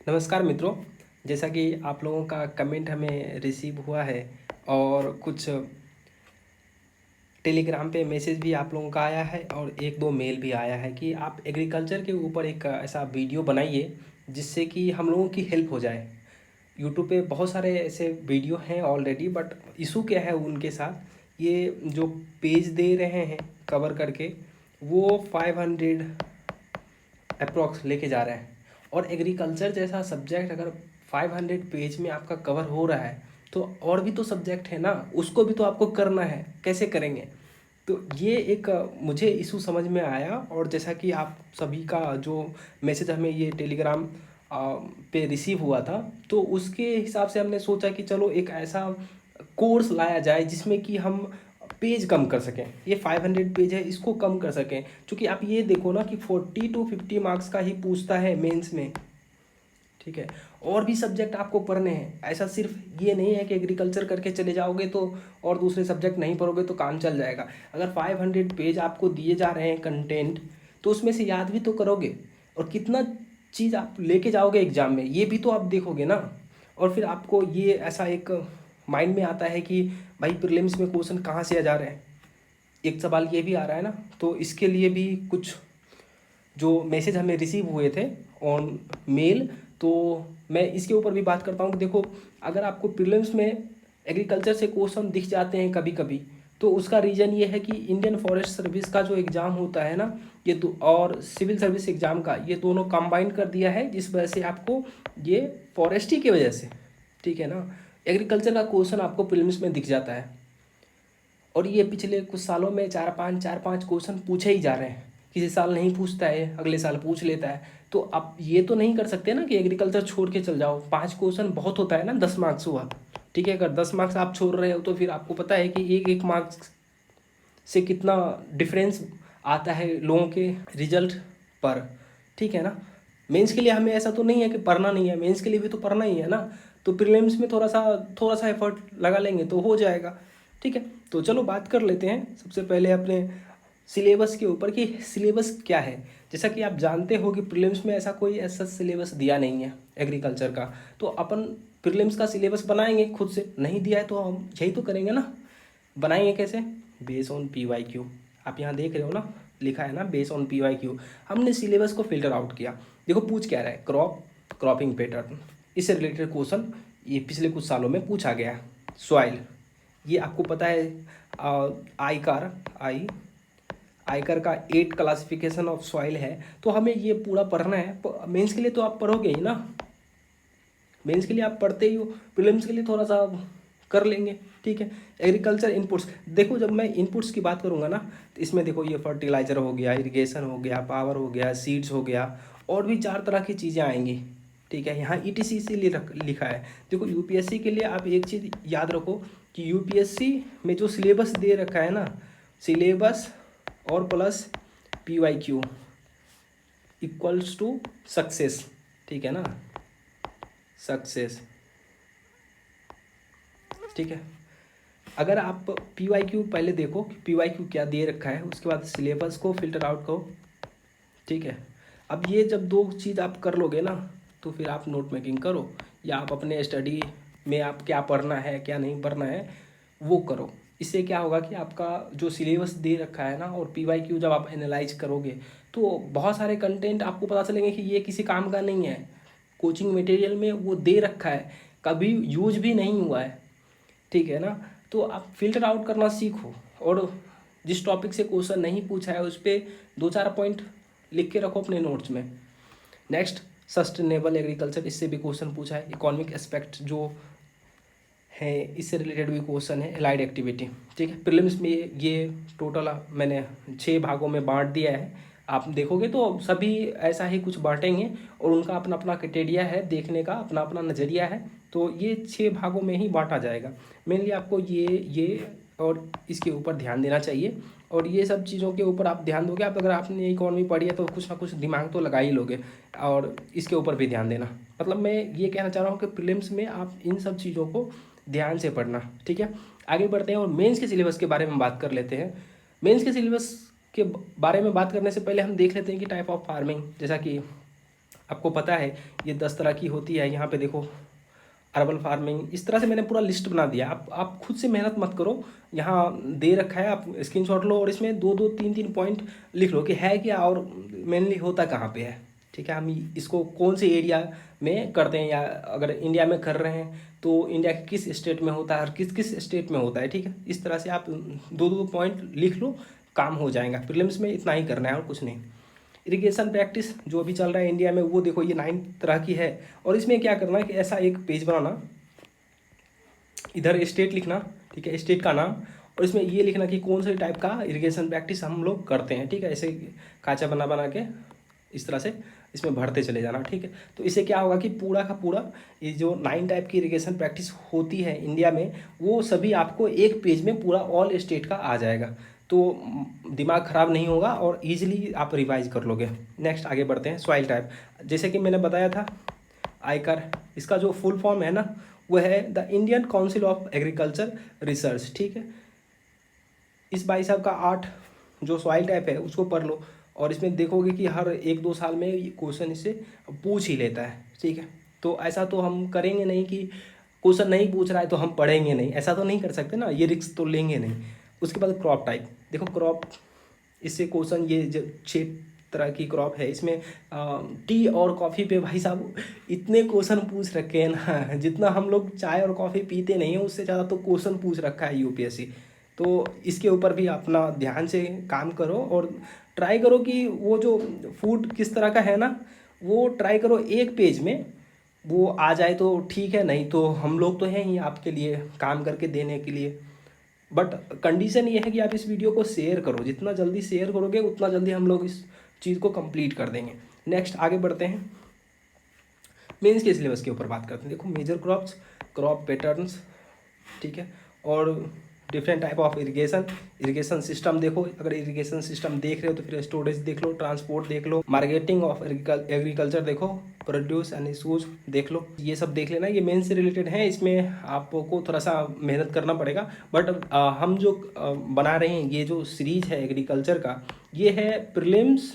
नमस्कार मित्रों। जैसा कि आप लोगों का कमेंट हमें रिसीव हुआ है और कुछ टेलीग्राम पे मैसेज भी आप लोगों का आया है और एक दो मेल भी आया है कि आप एग्रीकल्चर के ऊपर एक ऐसा वीडियो बनाइए जिससे कि हम लोगों की हेल्प हो जाए। यूट्यूब पे बहुत सारे ऐसे वीडियो हैं ऑलरेडी, बट इशू क्या है उनके साथ, ये जो पेज दे रहे हैं कवर करके वो 500 अप्रॉक्स लेके जा रहे हैं। और एग्रीकल्चर जैसा सब्जेक्ट अगर 500 पेज में आपका कवर हो रहा है तो और भी तो सब्जेक्ट है ना, उसको भी तो आपको करना है, कैसे करेंगे। तो ये एक मुझे इशू समझ में आया, और जैसा कि आप सभी का जो मैसेज हमें ये टेलीग्राम पे रिसीव हुआ था, तो उसके हिसाब से हमने सोचा कि चलो एक ऐसा कोर्स लाया जाए जिसमें कि हम पेज कम कर सकें। ये 500 पेज है, इसको कम कर सकें, क्योंकि आप ये देखो ना कि 40 to 50 मार्क्स का ही पूछता है मेंस में। ठीक है, और भी सब्जेक्ट आपको पढ़ने हैं, ऐसा सिर्फ ये नहीं है कि एग्रीकल्चर करके चले जाओगे तो और दूसरे सब्जेक्ट नहीं पढ़ोगे तो काम चल जाएगा। अगर 500 पेज आपको दिए जा रहे हैं कंटेंट, तो उसमें से याद भी तो करोगे, और कितना चीज़ आप लेके जाओगे एग्जाम में ये भी तो आप देखोगे ना। और फिर आपको ये ऐसा एक माइंड में आता है कि भाई प्रीलिम्स में क्वेश्चन कहाँ से आ जा रहे हैं, एक सवाल ये भी आ रहा है ना। तो इसके लिए भी कुछ जो मैसेज हमें रिसीव हुए थे ऑन मेल, तो मैं इसके ऊपर भी बात करता हूँ कि देखो, अगर आपको प्रीलिम्स में एग्रीकल्चर से क्वेश्चन दिख जाते हैं कभी कभी, तो उसका रीज़न ये है कि इंडियन फॉरेस्ट सर्विस का जो एग्ज़ाम होता है ना, ये दो और सिविल सर्विस एग्ज़ाम का, ये दोनों कंबाइन कर दिया है, जिस वजह से आपको ये फॉरेस्ट्री की वजह से, ठीक है ना, एग्रीकल्चर का क्वेश्चन आपको प्रीलिम्स में दिख जाता है। और ये पिछले कुछ सालों में चार पाँच क्वेश्चन पूछे ही जा रहे हैं। किसी साल नहीं पूछता है, अगले साल पूछ लेता है। तो आप ये तो नहीं कर सकते ना कि एग्रीकल्चर छोड़ के चल जाओ। 5 क्वेश्चन बहुत होता है ना, 10 मार्क्स हुआ। ठीक है, अगर 10 मार्क्स आप छोड़ रहे हो तो फिर आपको पता है कि एक एक मार्क्स से कितना डिफरेंस आता है लोगों के रिजल्ट पर। ठीक है ना। मेंस के लिए हमें ऐसा तो नहीं है कि पढ़ना नहीं है, मेंस के लिए भी तो पढ़ना ही है ना। तो प्रीलिम्स में थोड़ा सा एफर्ट लगा लेंगे तो हो जाएगा। ठीक है, तो चलो बात कर लेते हैं सबसे पहले अपने सिलेबस के ऊपर कि सिलेबस क्या है। जैसा कि आप जानते हो कि प्रीलिम्स में ऐसा कोई ऐसा सिलेबस दिया नहीं है एग्रीकल्चर का, तो अपन प्रीलिम्स का सिलेबस बनाएंगे खुद से। नहीं दिया है तो हम यही तो करेंगे ना। बनाएंगे कैसे? Base on PYQ। आप यहाँ देख रहे हो ना, लिखा है ना बेस ऑन PYQ। हमने सिलेबस को फिल्टर आउट किया। देखो पूछ क्या रहा है, क्रॉपिंग पैटर्न, इससे रिलेटेड क्वेश्चन ये पिछले कुछ सालों में पूछा गया है। सॉइल, ये आपको पता है। आयकर का 8 क्लासिफिकेशन ऑफ सॉइल है, तो हमें ये पूरा पढ़ना है। मेंस के लिए तो आप पढ़ोगे ही ना, मेंस के लिए आप पढ़ते ही हो, प्रीलिम्स के लिए थोड़ा सा कर लेंगे। ठीक है, एग्रीकल्चर इनपुट्स, देखो जब मैं इनपुट्स की बात करूँगा ना, तो इसमें देखो ये फर्टिलाइज़र हो गया, इरिगेशन हो गया, पावर हो गया, सीड्स हो गया, और भी 4 तरह की चीज़ें आएंगी। ठीक है, यहाँ ETC इसीलिए लिखा है। देखो UPSC के लिए आप एक चीज़ याद रखो कि UPSC में जो सिलेबस दे रखा है ना, सिलेबस और plus PYQ equals to success. ठीक है ना, सक्सेस। ठीक है, अगर आप PYQ पहले देखो कि PYQ क्या दे रखा है, उसके बाद सिलेबस को फिल्टर आउट करो। ठीक है, अब ये जब दो चीज़ आप कर लोगे ना, तो फिर आप नोट मेकिंग करो, या आप अपने स्टडी में आप क्या पढ़ना है क्या नहीं पढ़ना है वो करो। इससे क्या होगा कि आपका जो सिलेबस दे रखा है ना, और PYQ जब आप एनालाइज करोगे तो बहुत सारे कंटेंट आपको पता चलेंगे कि ये किसी काम का नहीं है। कोचिंग मटेरियल में वो दे रखा है, कभी यूज भी नहीं हुआ है। ठीक है ना, तो आप फिल्टर आउट करना सीखो, और जिस टॉपिक से क्वेश्चन नहीं पूछा है उस पर 2-4 पॉइंट लिख के रखो अपने नोट्स में। नेक्स्ट, सस्टेनेबल एग्रीकल्चर, इससे भी क्वेश्चन पूछा है। इकोनॉमिक एस्पेक्ट जो है इससे रिलेटेड भी क्वेश्चन है। एलाइड एक्टिविटी, ठीक है, प्रीलिम्स में ये टोटल मैंने 6 भागों में बांट दिया है। आप देखोगे तो सभी ऐसा ही कुछ बांटेंगे, और उनका अपना अपना क्राइटेरिया है, देखने का अपना अपना नज़रिया है। तो ये 6 भागों में ही बांटा जाएगा। मेनली आपको ये और इसके ऊपर ध्यान देना चाहिए, और ये सब चीज़ों के ऊपर आप ध्यान दोगे। आप अगर आपने इकोनॉमी पढ़ी है तो कुछ ना कुछ दिमाग तो लगा ही लोगे, और इसके ऊपर भी ध्यान देना। मतलब मैं ये कहना चाह रहा हूँ कि प्रीलिम्स में आप इन सब चीज़ों को ध्यान से पढ़ना। ठीक है, आगे बढ़ते हैं और मेंस के सिलेबस के बारे में बात कर लेते हैं। मेंस के सिलेबस के बारे में बात करने से पहले हम देख लेते हैं कि टाइप ऑफ फार्मिंग, जैसा कि आपको पता है ये 10 तरह की होती है। यहाँ पे देखो अर्बन फार्मिंग, इस तरह से मैंने पूरा लिस्ट बना दिया। आप खुद से मेहनत मत करो, यहाँ दे रखा है, आप स्क्रीनशॉट लो और इसमें 2-2 3-3 पॉइंट लिख लो कि है क्या और मेनली होता कहाँ पे है। ठीक है, हम इसको कौन से एरिया में करते हैं, या अगर इंडिया में कर रहे हैं तो इंडिया के किस स्टेट में होता है और किस किस स्टेट में होता है। ठीक है, इस तरह से आप 2-2 पॉइंट लिख लो, काम हो जाएगा। प्रीलिम्स में इतना ही करना है और कुछ नहीं। इरिगेशन प्रैक्टिस जो अभी चल रहा है इंडिया में, वो देखो ये 9 तरह की है। और इसमें क्या करना है कि ऐसा एक पेज बनाना, इधर स्टेट लिखना, ठीक है, स्टेट का नाम, और इसमें ये लिखना कि कौन से टाइप का इरिगेशन प्रैक्टिस हम लोग करते हैं। ठीक है, ऐसे काचा बना बना के इस तरह से इसमें भरते चले जाना। ठीक है, तो इससे क्या होगा कि पूरा का पूरा ये जो 9 टाइप की इरिगेशन प्रैक्टिस होती है इंडिया में, वो सभी आपको एक पेज में पूरा ऑल स्टेट का आ जाएगा। तो दिमाग ख़राब नहीं होगा और ईजिली आप रिवाइज कर लोगे। नेक्स्ट आगे बढ़ते हैं। सॉइल टाइप, जैसे कि मैंने बताया था आयकर, इसका जो फुल फॉर्म है ना, वो है the Indian council of agriculture research. ठीक है, इस भाई साहब का 8 जो सॉइल टाइप है उसको पढ़ लो, और इसमें देखोगे कि हर 1-2 साल में ये क्वेश्चन इससे पूछ ही लेता है। ठीक है, तो ऐसा तो हम करेंगे नहीं कि क्वेश्चन नहीं पूछ रहा है तो हम पढ़ेंगे नहीं, ऐसा तो नहीं कर सकते ना, ये रिस्क तो लेंगे नहीं। उसके बाद क्रॉप टाइप, देखो क्रॉप, इससे क्वेश्चन ये जो 6 तरह की क्रॉप है, इसमें टी और कॉफ़ी पे भाई साहब इतने क्वेश्चन पूछ रखे हैं ना, जितना हम लोग चाय और कॉफ़ी पीते नहीं हैं उससे ज़्यादा तो क्वेश्चन पूछ रखा है यूपीएससी। तो इसके ऊपर भी अपना ध्यान से काम करो और ट्राई करो कि वो जो फूड किस तरह का है ना, वो ट्राई करो एक पेज में वो आ जाए तो ठीक है, नहीं तो हम लोग तो हैं ही आपके लिए काम करके देने के लिए। बट कंडीशन ये है कि आप इस वीडियो को शेयर करो, जितना जल्दी शेयर करोगे उतना जल्दी हम लोग इस चीज़ को कंप्लीट कर देंगे। नेक्स्ट आगे बढ़ते हैं, मेंस के सिलेबस के ऊपर बात करते हैं। देखो मेजर क्रॉप्स, क्रॉप पैटर्न्स, ठीक है, और different type of irrigation, irrigation system देखो, अगर इरिगेशन सिस्टम देख रहे हो तो फिर स्टोरेज देख लो, ट्रांसपोर्ट देख लो, मार्केटिंग ऑफ एग्रीकल्चर देखो, प्रोड्यूस एंड इशूज देख लो, ये सब देख लेना। ये मेन से रिलेटेड है, इसमें आपको थोड़ा सा मेहनत करना पड़ेगा। बट हम जो बना रहे हैं ये जो सीरीज है एग्रीकल्चर का, ये है प्रीलिम्स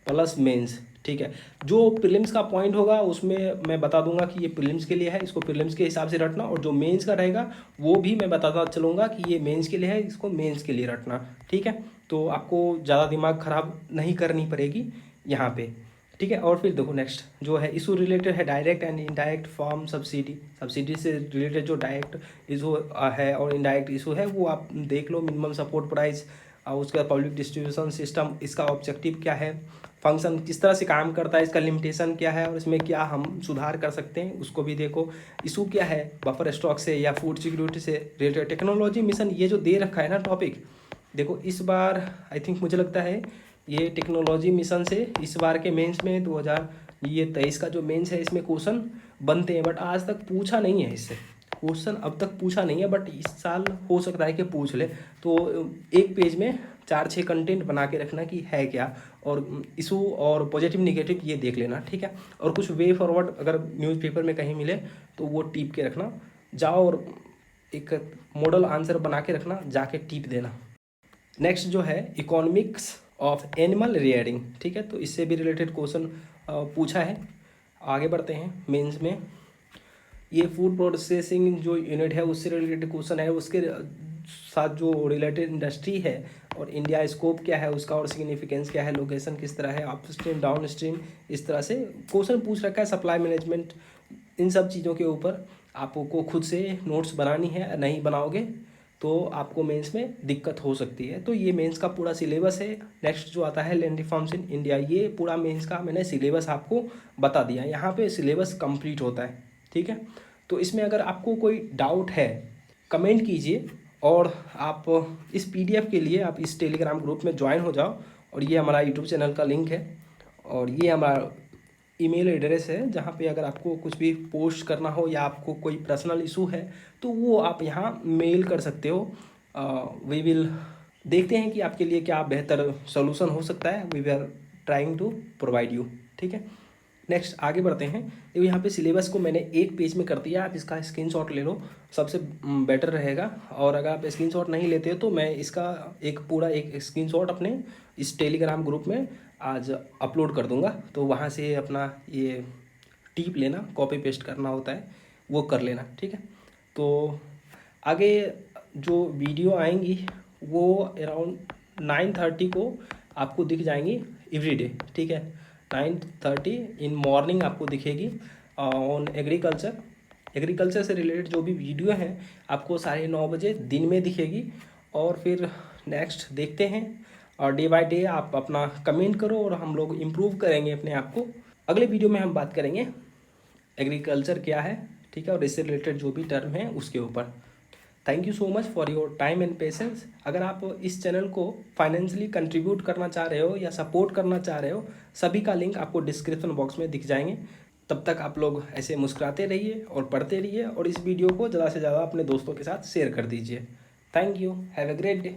प्लस मेंस। ठीक है, जो प्रीलिम्स का पॉइंट होगा उसमें मैं बता दूंगा कि ये प्रीलिम्स के लिए है, इसको प्रीलिम्स के हिसाब से रटना, और जो मेंस का रहेगा वो भी मैं बताता चलूँगा कि ये मेंस के लिए है, इसको मेंस के लिए रटना। ठीक है, तो आपको ज़्यादा दिमाग ख़राब नहीं करनी पड़ेगी यहाँ पे। ठीक है, और फिर देखो नेक्स्ट जो है इशू रिलेटेड है, direct and indirect farm subsidy, subsidy से रिलेटेड जो डायरेक्ट इशू है और इनडायरेक्ट इशू है वो आप देख लो। मिनिमम सपोर्ट प्राइस, और उसका पब्लिक डिस्ट्रीब्यूशन सिस्टम, इसका ऑब्जेक्टिव क्या है, फंक्शन किस तरह से काम करता है, इसका लिमिटेशन क्या है और इसमें क्या हम सुधार कर सकते हैं उसको भी देखो। इशू क्या है बफर स्टॉक से या फूड सिक्योरिटी से रिलेटेड। टेक्नोलॉजी मिशन ये जो दे रखा है ना टॉपिक, देखो इस बार आई थिंक मुझे लगता है ये टेक्नोलॉजी मिशन से इस बार के मेंस में 2023 का जो मेंस है इसमें क्वेश्चन बनते हैं, बट आज तक पूछा नहीं है इससे क्वेश्चन, अब तक पूछा नहीं है, बट इस साल हो सकता है कि पूछ ले। तो एक पेज में 4-6 कंटेंट बना के रखना कि है क्या, और इशू और पॉजिटिव निगेटिव ये देख लेना। ठीक है, और कुछ वे फॉरवर्ड अगर न्यूज़पेपर में कहीं मिले तो वो टिप के रखना, जाओ और एक मॉडल आंसर बना के रखना, जाके टिप देना। नेक्स्ट जो है इकोनॉमिक्स ऑफ एनिमल रियरिंग, ठीक है, तो इससे भी रिलेटेड क्वेश्चन पूछा है। आगे बढ़ते हैं मेंस में, ये फूड प्रोसेसिंग जो यूनिट है उससे रिलेटेड क्वेश्चन है, उसके साथ जो रिलेटेड इंडस्ट्री है और इंडिया स्कोप क्या है उसका और सिग्निफिकेंस क्या है, लोकेशन किस तरह है, अप स्ट्रीम डाउन स्ट्रीम, इस तरह से क्वेश्चन पूछ रखा है। सप्लाई मैनेजमेंट, इन सब चीज़ों के ऊपर आपको खुद से नोट्स बनानी है, नहीं बनाओगे तो आपको मेंस में दिक्कत हो सकती है। तो ये मेंस का पूरा सिलेबस है। नेक्स्ट जो आता है लैंड रिफॉर्म्स इन इंडिया, ये पूरा मेंस का मैंने सिलेबस आपको बता दिया, यहाँ पे सिलेबस कंप्लीट होता है। ठीक है, तो इसमें अगर आपको कोई डाउट है कमेंट कीजिए, और आप इस पीडीएफ के लिए आप इस टेलीग्राम ग्रुप में ज्वाइन हो जाओ, और ये हमारा यूट्यूब चैनल का लिंक है और ये हमारा ईमेल एड्रेस है, जहाँ पे अगर आपको कुछ भी पोस्ट करना हो या आपको कोई पर्सनल इशू है तो वो आप यहाँ मेल कर सकते हो। वी विल देखते हैं कि आपके लिए क्या बेहतर सोल्यूशन हो सकता है। We are trying to provide you. ठीक है, नेक्स्ट आगे बढ़ते हैं। तो यहाँ पे सिलेबस को मैंने एक पेज में कर दिया, आप इसका स्क्रीनशॉट ले लो, सबसे बेटर रहेगा। और अगर आप स्क्रीनशॉट नहीं लेते हो तो मैं इसका एक पूरा एक स्क्रीनशॉट अपने इस टेलीग्राम ग्रुप में आज अपलोड कर दूंगा, तो वहाँ से अपना ये टिप लेना, कॉपी पेस्ट करना होता है वो कर लेना, ठीक है। तो आगे जो वीडियो आएंगी वो अराउंड 9:30 को आपको दिख जाएंगी एवरीडे, ठीक है। 9:30 इन मॉर्निंग आपको दिखेगी ऑन एग्रीकल्चर से रिलेटेड जो भी वीडियो हैं आपको 9:30 बजे दिन में दिखेगी। और फिर नेक्स्ट देखते हैं, और डे बाय डे आप अपना कमेंट करो और हम लोग इम्प्रूव करेंगे अपने आप को। अगले वीडियो में हम बात करेंगे एग्रीकल्चर क्या है, ठीक है, और इससे रिलेटेड जो भी टर्म है उसके ऊपर। Thank you so much for your time and patience. अगर आप इस चैनल को फाइनेंशियली कंट्रीब्यूट करना चाह रहे हो या सपोर्ट करना चाह रहे हो, सभी का लिंक आपको डिस्क्रिप्शन बॉक्स में दिख जाएंगे। तब तक आप लोग ऐसे मुस्कुराते रहिए और पढ़ते रहिए, और इस वीडियो को ज़्यादा से ज़्यादा अपने दोस्तों के साथ शेयर कर दीजिए। Thank you, have a great day.